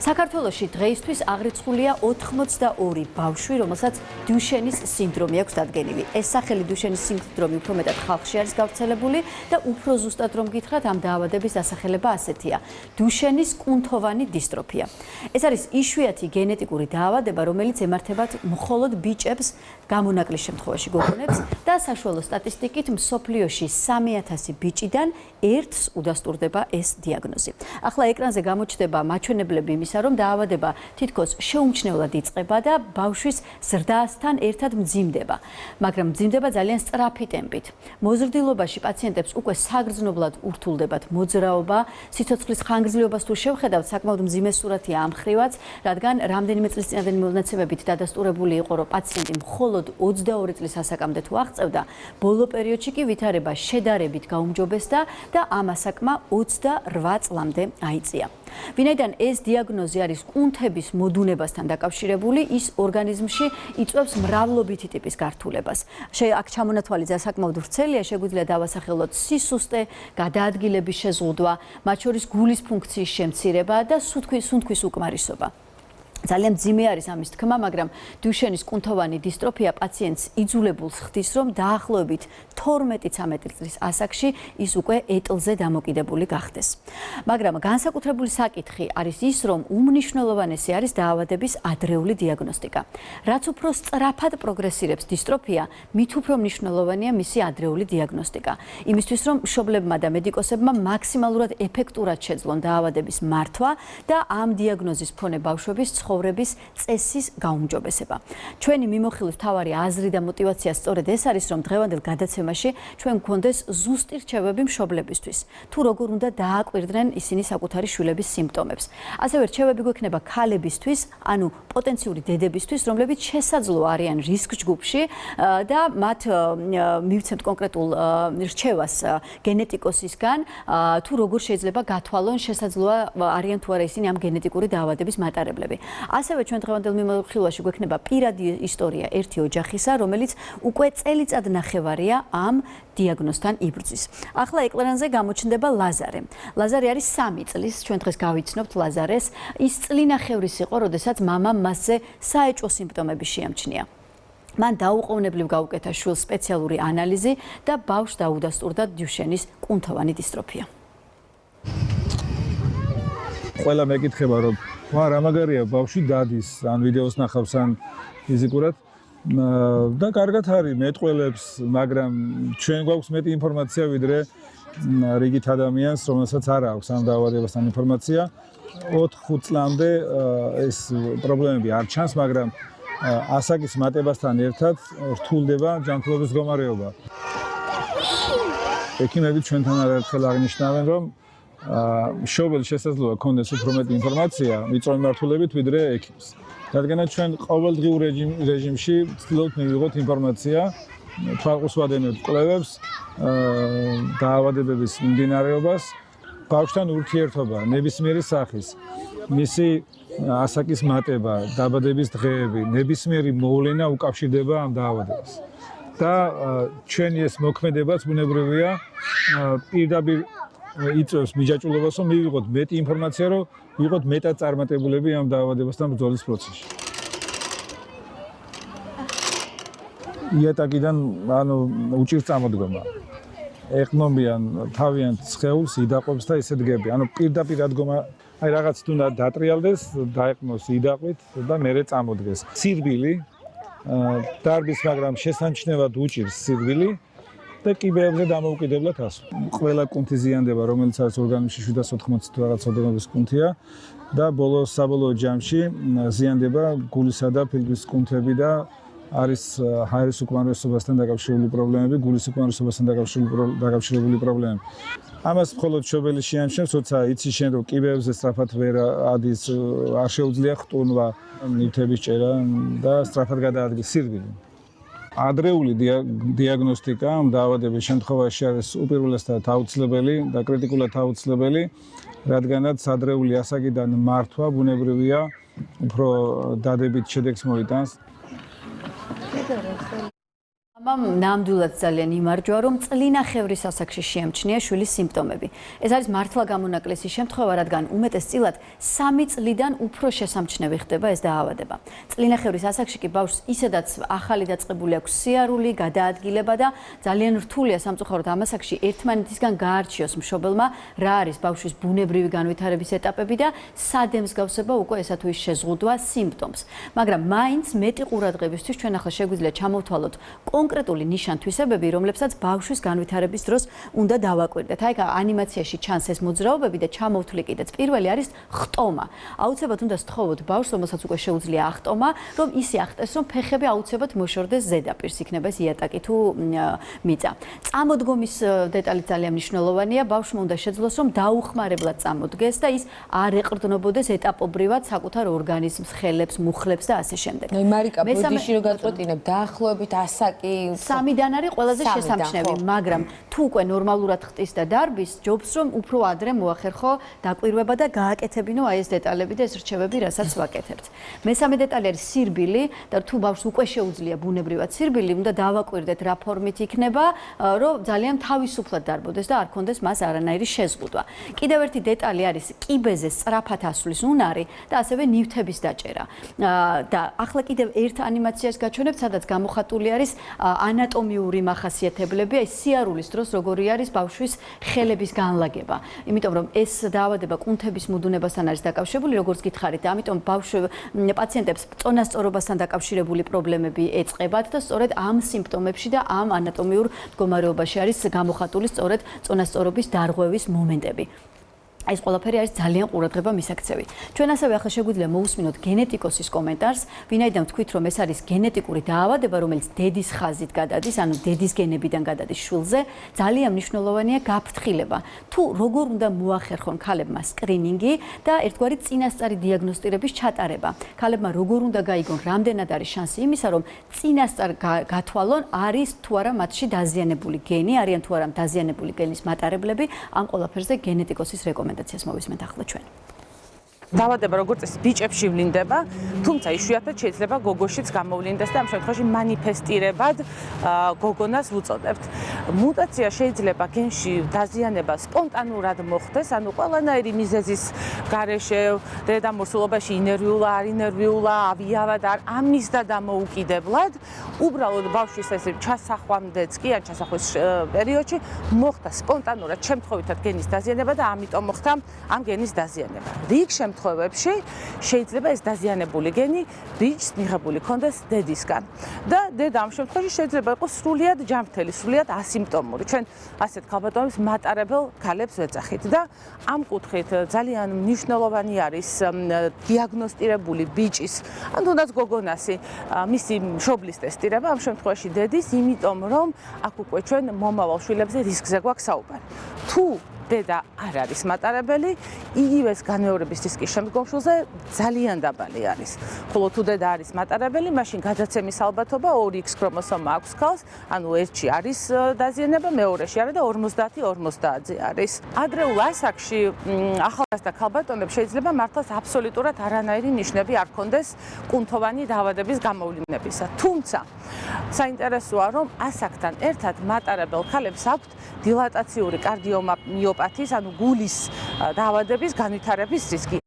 საქართველოში დღეისთვის აღრიცხულია 82 ბავშვი, რომელსაც დუშენის სინდრომი აქვს დადგენილი. ეს სახელი დუშენის სინდრომი უფრო მეტად ხალხში არის გავრცელებული და უფრო ზუსტად რომ გითხრათ, ამ დაავადების დასახელება ასეთია: დუშენის კუნთოვანი დისტროფია. ეს არის იშვიათი გენეტიკური დაავადება, რომელიც ემართებათ მხოლოდ ბიჭებს, გამონაკლის შემთხვევაში გოგონებს და საშუალო სტატისტიკით მსოფლიოში 3000 ბიჭიდან ერთს udasturდება ეს დიაგნოზი. ახლა ეკრანზე გამოჩნდება მაჩვენებლები იმისა, რომ დაავადება თითქოს შეუმჩნევლად იწყება და ბავშვის ზრდასთან ერთად მძიმდება, მაგრამ მძიმდება ძალიან სწრაფი ტემპით. მოზრდილობაში პაციენტებს უკვე საგრძნობლად ურთულდებათ მოძრაობა, სიცოცხლის ხანგრძლივობას თუ შევხედავთ, საკმაოდ მძიმე სურათია ამ ხრივაც, რადგან რამდენიმე წლის წინადელი მონაცემებით დადასტურებული იყო, რომ პაციენტი მხოლოდ 22 წლის ასაკამდე თუ აღწევდა, ბოლო პერიოდში კი ვითარება შედარებით გაუმჯობესდა და ამ ასაკმა 28 წლამდე აიწია. ვინაიდან ეს დიაგნოზი არის კუნთების მოდუნებასთან დაკავშირებული, ის ორგანიზმში იწვევს მრავლობითი ტიპის გართულებას. აქ ჩამონათვალიძე საკმაოდ ვრცელია, შეგვიძლია დავასახელოთ სისუსტე, გადაადგილების შეზღუდვა, მათ შორის გულის ფუნქციის შემცირება და სუნთქვის უკმარისობა. ძალიან მძიმე არის ამის თქმა, მაგრამ დუშენის კუნთოვანი დისტროფია პაციენტს იძულებულს ხდის, რომ დაახლოებით 12-13 წლის ასაკში ის უკვე ეტლზე დამოკიდებული გახდეს. მაგრამ განსაკუთრებული საკითხი არის ის, რომ უმნიშვნელოვანესი არის დაავადების ადრეული დიაგნოსტიკა. რაც უფრო სწრაფად პროგრესირებს დისტროფია, მით უფრო მნიშვნელოვანია მისი ადრეული დიაგნოსტიკა. იმისთვის, რომ მშობლებმა და მედიკოსებმა მაქსიმალურად ეფექტურად შეძლონ დაავადების მართვა და ამ დიაგნოზის მქონე ბავშვების ცხოვრების წესის გაუმჯობესება. ჩვენი მიმოხილვის მთავარი აზრი და мотиваცია სწორედ ეს არის, რომ დღევანდელ გადაცემაში ჩვენ გვქონდეს ზუსტი რჩევები მშობლებისთვის, თუ როგორ უნდა დააკვირდნენ ისინი საკუთარი შვილების სიმპტომებს. ასევე რჩევები გვექნება ქალებისთვის, ანუ პოტენციური დედებისთვის, რომლებიც შესაძლოა არიან რისკ ჯგუფში და მათ მივცემთ კონკრეტულ რჩევას გენეტიკოსისგან, თუ როგორ შეიძლება გათვალონ შესაძლოა არიან თუ არა ისინი ამ გენეტიკური დაავადების მატარებლები. ასევე ჩვენ დღევანდელ მიმოხილვაში გვექნება პირადი ისტორია ერთი ოჯახისა, რომელიც უკვე წელიწად ნახევარია ამ დიაგნოზთან იბრძვის. ახლა ეკრანზე გამოჩნდება ლაზარე. ლაზარე არის 3 წლის, ჩვენ დღეს გავიცნობთ ლაზარეს. ის წლინახევრის იყო, როდესაც მამამ მასზე საეჭვო სიმპტომები შეამჩნია. მან დაუყოვნებლივ გაუკეთა შვილს სპეციალური ანალიზი და ბავშვს დაუდასტურდა დუშენის კუნთოვანი დისტროფია. ყველა მეკითხება, რომ რა მაგარია ბავშვი დადის, ან ვიდეოს ნახავს, ან ფიზიკურად და კარგად არის მეტყველებს, მაგრამ ჩვენ გვაქვს მეტი ინფორმაცია ვიდრე რიგით ადამიანს, რომელსაც არ აქვს ამ დაავადებასთან ინფორმაცია. 4-5 წლამდე ეს პრობლემები არ ჩანს, მაგრამ ასაკის მატებასთან ერთად რთულდება ჯანმრთელობის მდგომარეობა. ექიმები ჩვენთან არაერთხელ აღნიშნავენ, რომ მშობელს შესაძლოა ქონდეს უფრო მეტი ინფორმაცია მიწვევი მმართველობით ვიდრე ექიმს. რადგანაც ჩვენ ყოველდღიურ რეჟიმში ვცდილობთ მივიღოთ ინფორმაცია, თვალყურს ვადენებთ კვლევებს, დაავადებების მიმდინარეობას, ბავშვთან ურთიერთობა, ნებისმიერი სახის, მისი ასაკის მატება, დაბადების დღეები, ნებისმიერი მოვლენა უკავშირდება ამ დაავადებას. და ჩვენი ეს მოქმედებაც ბუნებრივია პირდაპირ იწვევს მიჯაჭვულობას, რომ მივიღოთ მეტი ინფორმაცია, რომ ვიყოთ მეტად წარმატებულები ამ დაავადებასთან ბრძოლის პროცესში. იატაკიდან უჭირს წამოდგომა. ეყნობიან თავიანთ სხეულს, იდაყვებს და ისე დგები. პირდაპირ ადგომა, რაღაც თუ დატრიალდეს, დაეყნოს იდაყვით და მერე წამოდგეს. სირბილი დარბის, მაგრამ შესამჩნევად უჭირს სირბილი. და კიბეებზე დამოუკიდებლად ასვლა. ყველა კუნთი ზიანდება, რომელიც არის ორგანიზმში 780 თუ რაღაც ოდენობის კუნთია და საბოლოო ჯამში ზიანდება გულისა და ფილტვის კუნთები და არის ჰაერის უკმარისობასთან დაკავშირებული პრობლემები, გულის უკმარისობასთან დაკავშირებული პრობლემები. ამას მხოლოდ მშობელი შეამჩნევს, როცა იცი შენ, რომ კიბეებზე სწრაფად ვერ ადის, არ შეუძლია ხტუნვა, ნივთების ჭერა და სწრაფად გადაადგეს სირბილი. ადრეული დიაგნოსტიკა ამ დაავადების შემთხვევაში არის უპირველესად აუცილებელი და კრიტიკულად აუცილებელი, რადგანაც ადრეული ასაკიდან მართვა ბუნებრივია უფრო დადებით შედეგს მოიტანს. მამამ ნამდვილად ძალიან იმარჯვა, რომ წლინახევრის ასაკში შეამჩნია შვილის სიმპტომები. ეს არის მართლა გამონაკლისი შემთხვევა, რადგან უმეტესწილად 3 წლიდან უფრო შესამჩნევი ხდება ეს დაავადება. წლინახევრის ასაკში კი ბავშვს ისედაც ახალი დაწყებული აქვს სიარული, გადაადგილება და ძალიან რთულია სამწუხაროდ ამ ასაკში ერთმანეთისგან გაარჩიოს მშობელმა, რა არის ბავშვის ბუნებრივი განვითარების ეტაპები და სად ემსგავსება უკვე ესა თუ ის შეზღუდვა სიმპტომს. მაგრამ მაინც მეტი ყურადღებისთვის ჩვენ ახლა შეგვიძლია ჩამოვთვალოთ კონკრეტული ნიშან-თვისებები, რომლებსაც ბავშვის განვითარების დროს უნდა დავაკვირდეთ. აი, ანიმაციაში ჩანს ეს მოძრაობები და ჩამოვთვლი კიდეც. პირველი არის ხტომა. აუცილებლად უნდა სთხოვოთ ბავშვს, რომელსაც უკვე შეუძლია ახტომა, რომ ისე ახტეს, რომ ფეხები აუცილებლად მოშორდეს ზედაპირს, იქნება ეს იატაკი თუ მიწა. წამოდგომის დეტალი ძალიან მნიშვნელოვანია. ბავშვმა უნდა შეძლოს, რომ დაუხმარებლად წამოდგეს და ის არ ეყრდნობოდეს ეტაპობრივად საკუთარ ორგანიზმს, ხელებს, მუხლებს და ასე შემდეგ. მარიკა, ბოდიში რო გაწყვეტინებ, დაახლოებით ასაკი 3-დან არის ყველაზე შესამჩნევი, მაგრამ თუ უკვე ნორმალურად ხტის და დარბის, ჯობს რომ უფრო ადრე მოახერხო დაკვირვება და გააკეთებინო აი ეს დეტალები და ეს რჩევები, რასაც ვაკეთებთ. მესამე დეტალი არის სირბილი და თუ ბავშვს უკვე შეუძლია ბუნებრივად სირბილი, უნდა დავაკვირდეთ რა ფორმით იქნება, რომ ძალიან თავისუფლად დარბოდეს და არ კონდეს მას არანაირი შეზღუდვა. კიდევ ერთი დეტალი არის კიბეზე სწრაფად ასვლის უნარი და ასევე ნივთების დაჭერა. და ახლა კიდევ ერთ ანიმაციას გაჩვენებთ, სადაც გამოხატული არის ანატომიური მახასიათებლები, აი სიარულის დროს როგორი არის ბავშვის ხელების განლაგება. იმიტომ რომ ეს დაავადება კუნთების მუდუნებასთან არის დაკავშირებული, როგორც გითხარით, და ამიტომ პაციენტებს წონასწორობასთან დაკავშირებული პრობლემები ეწყებათ და სწორედ ამ სიმპტომებში და ამ ანატომიურ მდგომარეობაში არის გამოხატული სწორედ წონასწორობის დარღვევის მომენტები. ეს ყველაფერი არის ძალიან ყურადღება მისაქცევი. ჩვენ ასევე ახლა შეგვიძლია მოусმინოთ გენეტიკოსის კომენტარს, ვინაიდან ვთქვით, რომ ეს არის გენეტიკური დაავადება, რომელიც დედის ხაზით გადადის, ანუ დედის გენებიდან გადადის შვილზე, ძალიან მნიშვნელოვანია გაფრთხილება. თუ როგორ უნდა მოახერხონ ქალებმა სკრინინგი და ერთგვარი წინასწარი დიაგნოსტირების ჩატარება. ქალებმა როგორ უნდა გაიგონ, რამდენად არის შანსი იმისა, რომ წინასწარ გათვალონ, არის თუ არა მათში დაზიანებული გენი, არიან თუ არა დაზიანებული გენის მატარებლები, ამ ყველაფერზე გენეტიკოსის რეკომენდაციას მოვისმენთ ახლა ჩვენ. დაავადება როგორც წესი ბიჭებში ვლინდება, თუმცა იშვიათად შეიძლება გოგოშიც გამოვლინდეს და ამ შემთხვევაში მანიფესტირებად გოგონას ვუწოდებთ. მუტაცია შეიძლება გენში დაზიანება სპონტანურად მოხდეს, ანუ ყველანაირი მიზეზის გარეშე, დედამორსულობაში ინერვიულა, არ ინერვიულა, ავიავად არ ამის და დამოუკიდებლად, უბრალოდ ბავშვის ეს ჩასახვამდეც კი ან ჩასახვის პერიოდში მოხდა სპონტანურად შემთხვევითად გენის დაზიანება და ამიტომ მოხდა ამ გენის დაზიანება. რიგ შემთხვევებში შეიძლება ეს დაზიანებული გენი ბიჭს მიღებული ქონდეს დედისგან და დედა ამ შემთხვევაში შეიძლება იყოს სრულიად ჯანმრთელი, სრულიად ასიმპტომური. ჩვენ ასეთ ქალბატონებს მატარებელ ქალებს ვეძახით და ამ კუთხით ძალიან მნიშვნელოვანი არის დიაგნოსტირებული ბიჭის, ან თუნდაც გოგონასი, მისი მშობლის ტესტირება ამ შემთხვევაში დედის, იმიტომ რომ აქ უკვე ჩვენ მომავალ შვილებზე რისკზე გვაქვს საუბარი. თუ დედა არ არის მატარებელი, იგივეს განმეორების რისკი შემდგომ შვილზე ძალიან დაბალი არის. ხოლო თუ დედა არის მატარებელი, მაშინ გადაცემის ალბათობა 2X ქრომოსომა აქვს ქალს, ანუ ერთში არის დაზიანება, მეორეში არა და 50-50-ზე არის. ადრეულ ასაკში ახალგაზრდა ქალბატონებს შეიძლება მართლაც აბსოლუტურად არანაირი ნიშნები არ ქონდეს კუნთოვანი დაავადების გამოვლინებისა. თუმცა საინტერესოა, რომ ასაკთან ერთად მატარებელ ქალებს აქვთ დილატაციური კარდიომიოპათიის, ანუ გულის დაავადების განვითარების რისკი.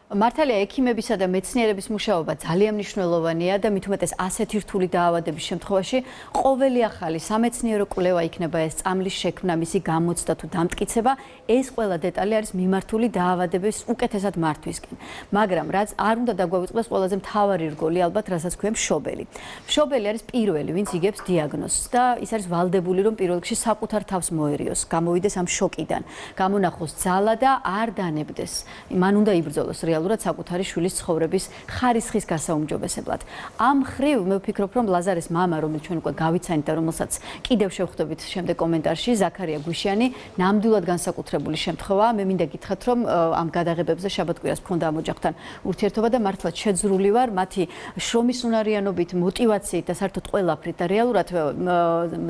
მართალია ექიმებისა და მეცნიერების მუშაობა ძალიან მნიშვნელოვანია და მით უმეტეს ასეთი რთული დაავადების შემთხვევაში ყოველი ახალი სამეცნიერო კვლევა იქნება ეს წამლის შექმნა, მისი გამოცდა თუ დამტკიცება, ეს ყველა დეტალი არის მიმართული დაავადების უკეთესად მართვისკენ. მაგრამ რაც არ უნდა დაგვაუწყდეს ყველაზე მთავარი რგოლი, ალბათ რასაც ქვია მშობელი. მშობელი არის პირველი, ვინც იგებს დიაგნოზს და ის არის ვალდებული, რომ პირველ რიგში საკუთარ თავს მოერიოს, გამოვიდეს ამ შოკიდან, გამონახოს ძალა და არ დანებდეს. მან უნდა იბრძოლოს რეალურად საკუთარი შვილის ცხოვრების ხარისხის გასაუმჯობესებლად. ამ მხრივ მე ვფიქრობ, რომ ლაზარეს მამა, რომელიც ჩვენ უკვე გავიცანით და რომელსაც კიდევ შევხვდებით შემდეგ კომენტარში, ზაქარია გვიშიანი, ნამდვილად განსაკუთრებული შემთხვევაა. მე მინდა გითხრათ, რომ ამ გადაღებებზე შაბათ-კვირას მქონდა ამ ოჯახთან ურთიერთობა და მართლაც შეძრული ვარ მათი შრომის უნარიანობით, мотивაციით და საერთოდ ყველაფრით და რეალურად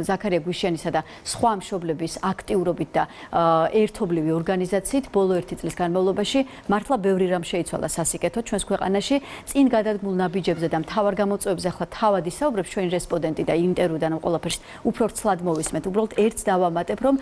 ზაქარია გვიშიანისა და სხვა მშობლების აქტიურობით და ერთობლივი ორგანიზაციით ბოლო 1 წლის განმავლობაში მართლა ბევრი რამ შეიცვალა სასიკეთოდ ჩვენს ქვეყანაში. წინ გადადგმულ ნაბიჯებზე და მთავარ გამოწვევებზე ახლა თავად ისაუბრებს ჩვენი რესპონდენტი და ინტერვიუდან ყველაფერს უფრო ცლად მოვისმენთ. უბრალოდ ერთს დავამატებ, რომ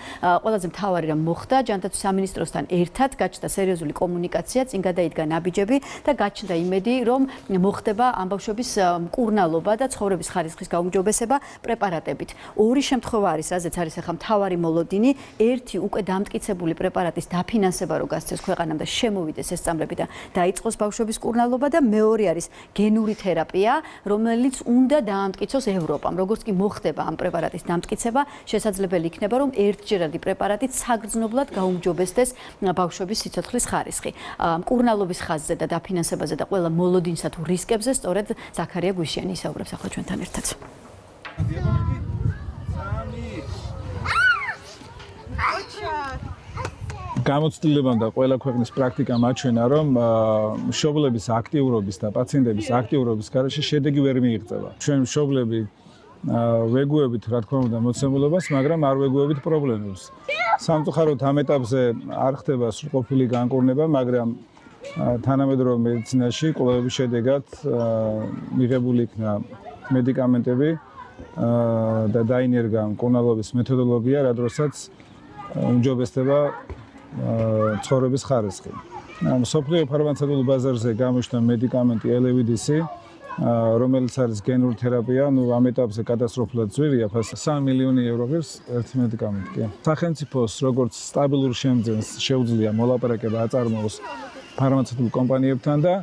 ყველაზე მთავარი რამ მოხდა ჯანდაცვის სამინისტროსთან ერთად გაჩნდა სერიოზული კომუნიკაცია, წინ გადაიდგა ნაბიჯები და გაჩნდა იმედი, რომ მოხდება ამ ბავშვების მკურნალობა და ცხოვრების ხარისხის გაუმჯობესება პრეპარატებით. ორი შემთხვევა არის, რაზეც არის ახლა მთავარი მოლოდინი. ერთი უკვე დამტკიცებული პრეპარატის დაფინანსება რო გასცეს ქვეყანამ და შემოვიდეს ეს წამლები და დაიწყოს ბავშვების მკურნალობა და მეორე არის გენური თერაპია, რომელიც უნდა დაამტკიცოს ევროპამ. როგორც კი მოხდება ამ პრეპარატის დამტკიცება, შესაძლებელი იქნება, რომ ერთჯერადი პრეპარატით საგრძნობლად გაუმჯობესდეს ბავშვების სიცოცხლის ხარისხი. მკურნალობის ხაზზე და დაფინანსებაზე და ყველა მოლოდინსა თუ რისკებზე სწორედ ზაქარია გვიშიანი ისაუბრებს ახლა ჩვენთან ერთად. გამოცდილებამ და ყველა ქვეყნის პრაქტიკამ აჩვენა, რომ მშობლების აქტიურობის და პაციენტების აქტიურობის გარეშე შედეგი ვერ მიიღწევა. ჩვენ მშობლები ვეგუებით, რა თქმა უნდა, მოცემულობას, მაგრამ არ ვეგუებით პრობლემებს. სამწუხაროდ ამ ეტაპზე არ ხდება სრულყოფილი განკურნება, მაგრამ თანამედროვე მედიცინაში კვლევების შედეგად მიღებული იქნა მედიკამენტები და დაინერგა მკურნალობის მეთოდოლოგია, რა დროსაც უმჯობესდება ცხოვრების ხარისხი. მსოფლიო ფარმაცევტულ ბაზარზე გამოჩნდა მედიკამენტი Elevidys, რომელიც არის გენური თერაპია, ამ ეტაპზე კატასტროფულად ძვირია, 3 მილიონი ეურო ღირს ერთი მედიკამენტი. სახელმწიფოს როგორც სტაბილურ შემძენს შეუძლია მოლაპარაკება აწარმოოს ფარმაცევტულ კომპანიებთან და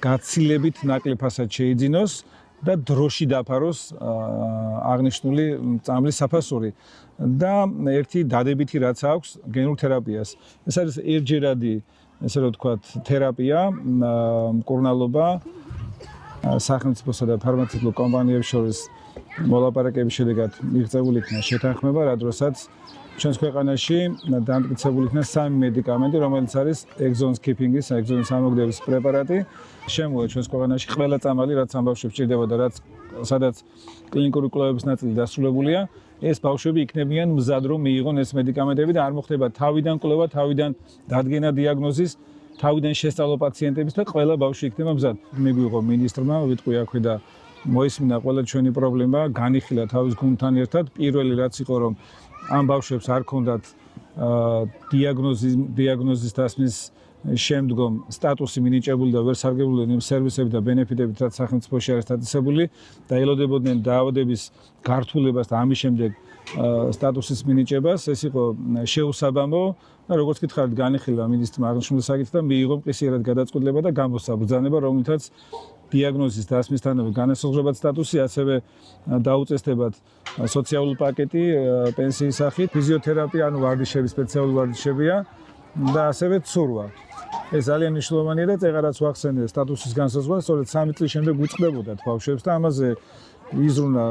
გაცილებით ნაკლებ ფასად შეიძინოს და დროში დაფაროს აღნიშნული წამლის საფასური და ერთი დადებითი რაც აქვს გენურ თერაპიას. ეს არის ერთჯერადი, ესე რომ ვთქვათ, თერაპია, მკურნალობა სახელმწიფოსა და ფარმაცევტულ კომპანიებს შორის მოლაპარაკების შედეგად მიღწეული იქნა შეთანხმება, რა დროსაც ჩვენს ქვეყანაში დამტკიცებული იქნა 3 მედიკამენტი, რომელიც არის exons keeping-ის, exons ამოგდების პრეპარატი. შემოვა ჩვენს ქვეყანაში ყველა წამალი, რაც ამ ბავშვებს ჭირდება და რაც სადაც კლინიკური კვლევების ნაწილი დასრულებულია, ეს ბავშვები იქნებიან მზად რომ მიიღონ ეს მედიკამენტები და არ მოხდება თავიდან კვლევა, თავიდან დადგენა დიაგნოზის, თავიდან შესწავლა პაციენტების და ყველა ბავშვი იქნება მზად. მიგვიღო მინისტრმა, ვიტყვი აქვე და მოისმინა ყველა ჩვენი პრობლემა, განიხილა თავის გუნდთან ერთად. პირველი რაც იყო, რომ ამ ბავშვებს არ ქონდათ დიაგნოზის დასმის შემდგომ სტატუსი მინიჭებული და ვერ სარგებლობდნენ იმ სერვისებით და ბენეფიტებით, რაც სახელმწიფოში არის დაწესებული და ელოდებოდნენ დაავადების გართულებას და ამის შემდეგ სტატუსის მინიჭებას. ეს იყო შეუსაბამო და როგორც გითხარით, განიხილა მინისტრმა აღნიშნული საკითხი და მიიღო მყისიერად გადაწყვეტილება და გამოსცა ბრძანება, რომლითაც დიაგნოზის დასმისთანავე განასაზღვრებათ სტატუსი, ასევე დაუწესდებათ სოციალური პაკეტი პენსიის სახით, ფიზიოთერაპია, ანუ ვარჯიშები, სპეციალური ვარჯიშებია და ასევე ცურვა. ეს ძალიან მნიშვნელოვანია და წეღარაც ვახსენე სტატუსის განსაზღვრა, სწორედ 3 წლის შემდეგ უწყდებოდათ ბავშვებს და ამაზე იზრუნა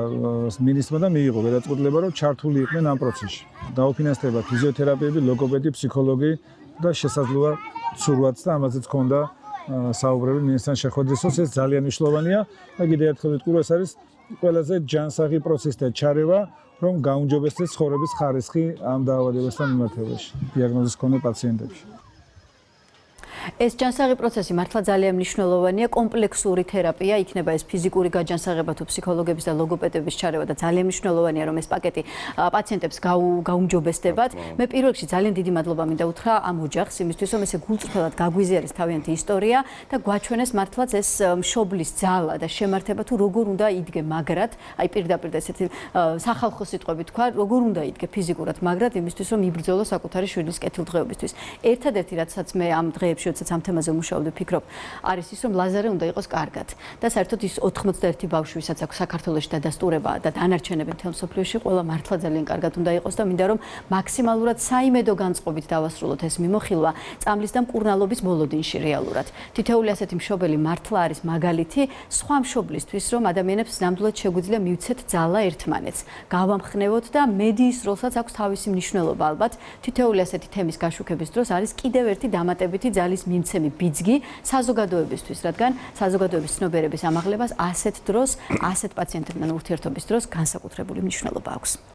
მინისტრმა და მიიღო გადაწყვეტილება, რომ ჩართული იყვნენ ამ პროცესში. დაუფინანსდება ფიზიოთერაპიები, ლოგოპედი, ფსიქოლოგი და შესაძლოა ცურვაც და ამაზეც ჰქონდა საუბრები მინისტრთან შეხვედრისას. ეს ძალიან მნიშვნელოვანია და კიდევ ერთხელ ვიტყვი, რომ ეს არის ყველაზე ჯანსაღი პროცესი და ჩარევა, რომ გაუმჯობესდეს ცხოვრების ხარისხი ამ დაავადებასთან მიმართებაში, დიაგნოზის მქონე პაციენტებში. ეს ჯანსაღი პროცესი მართლა ძალიან მნიშვნელოვანია, კომპლექსური თერაპია, იქნება ეს ფიზიკური გაჯანსაღება თუ ფსიქოლოგების და ლოგოპედების ჩარევა და ძალიან მნიშვნელოვანია, რომ ეს პაკეტი პაციენტებს გაუმჯობესდებათ. მე პირველ რიგში ძალიან დიდი მადლობა მინდა უთხრა ამ ოჯახს იმისთვის, რომ ესე გულწრფელად გაგვიზიარეს თავიანთი ისტორია და გვაჩვენეს მართლაც ეს მშობლის ძალა და შემართება თუ როგორ უნდა იდგე მაგრად, აი პირდაპირ და ესეთი სახალხო სიტყვები თქვა, როგორ უნდა იდგე ფიზიკურად მაგრად იმისთვის, რომ იბრძოლო საკუთარი შვილის კეთილდღეობისთვის. ერთადერთი რაცაც მე ამ დღეებში როდესაც ამ თემაზე ვმუშაობდი, ვფიქრობ, არის ის, რომ ლაზარე უნდა იყოს კარგად. და საერთოდ ის 91 ბავშვი, ვისაც აქვს საქართველოში დადასტურება და დანარჩენები მთელ მსოფლიოში, ყველა მართლა ძალიან კარგად უნდა იყოს და მინდა რომ მაქსიმალურად საიმედო განწყობით დავასრულოთ ეს მიმოხილვა წამლის და მკურნალობის მოლოდინში რეალურად. თითოეული ასეთი მშობელი მართლა არის მაგალითი სხვა მშობლისთვის, რომ ადამიანებს ნამდვილად შეგვიძლია მივცეთ ძალა ერთმანეთს. გავამხნევოთ და მედიის როლსაც აქვს თავისი მნიშვნელობა ალბათ. თითოეული ასეთი თემის გაშუქების დროს არის კიდევ ერთი დამატებითი ძალის მიმცემი ბიძგი საზოგადოებისთვის, რადგან საზოგადოების ცნობიერების ამაღლებას ასეთ დროს, ასეთ პაციენტებთან ურთიერთობის დროს განსაკუთრებული მნიშვნელობა აქვს.